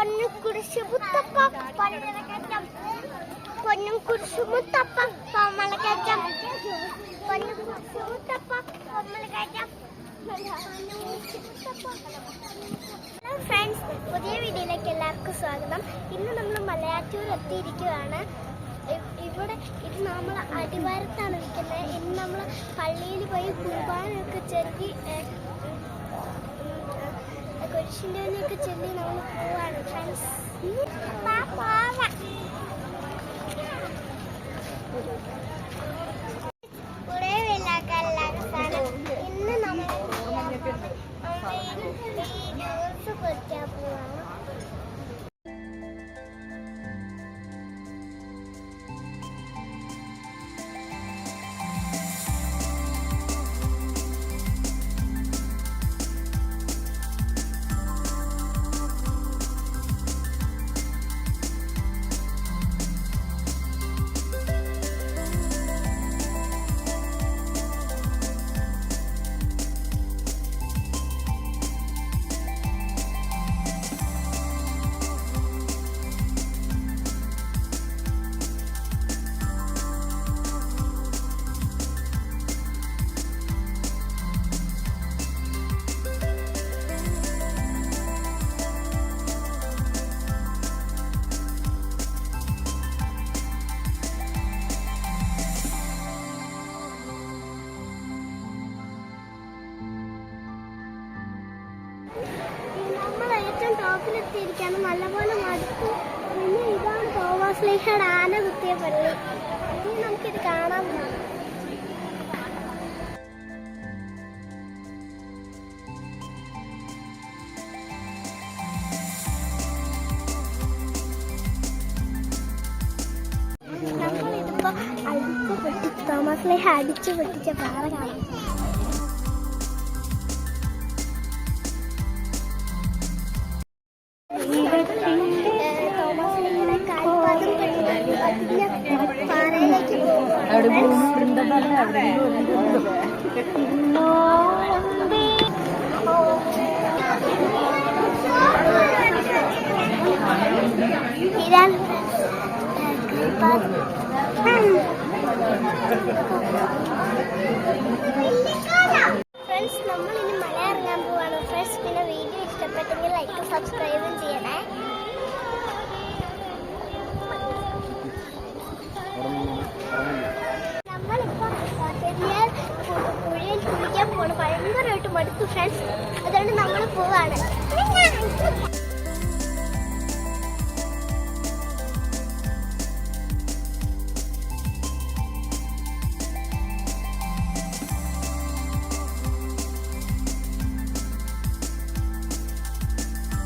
പൊന്നും കുരിശ് മുത്തപ്പ പള്ളിക്കറ്റം പൊന്നും കുരിശ് മുത്തപ്പ പമ്മലക്കറ്റം പൊന്നും കുരിശ് മുത്തപ്പ പമ്മലക്കറ്റം. ഹലോ ഫ്രണ്ട്സ്, പുതിയ വീഡിയോയിലേക്ക് എല്ലാവർക്കും സ്വാഗതം. ഇന്ന് നമ്മൾ മലയാറ്റൂർ എത്തിയിരിക്കുകയാണ്. ഇവിടെ ഇത് നമ്മൾ അടിവാരത്താണ് നിൽക്കുന്നത്. ഇന്ന് നമ്മൾ പള്ളിയിൽ പോയി കുർബാനയൊക്കെ ചൊല്ലി കുരിശിൻ്റെ ഒക്കെ ചൊല്ലി നമ്മൾ പോവാണ് ഫ്രണ്ട്സ്. ഇന്ന് നമ്മൾ പൊരിക്കാൻ പോവാണ്. ടോപ്പിലെത്തിയിരിക്കാണ്. നല്ലപോലെ മടുത്തു. പിന്നെ ഇതാണ് തോമാശ്ലീഹയുടെ ആന കുത്തിയ പള്ളി. ഇനി നമുക്കിത് കാണാൻ പോകാം. നമ്മളിതിപ്പോ തോമാശ്ലീഹ അടിച്ചു പൊട്ടിച്ച പാറ കാണാം. ഫ്രണ്ട്സ്, നമ്മളിനി മല ഇറങ്ങാൻ പോവാണ് ഫ്രണ്ട്സ്. പിന്നെ വീഡിയോ ഇഷ്ടപ്പെട്ടെങ്കിൽ ലൈക്ക് സബ്സ്ക്രൈബും ചെയ്യണേ. നമ്മളിപ്പോൾ പുഴയിൽ കുളിക്കാൻ പോവാണ്. ഭയങ്കരമായിട്ട് മടുത്തു ഫ്രണ്ട്സ്. അതുകൊണ്ട് നമ്മൾ പോവാണ്.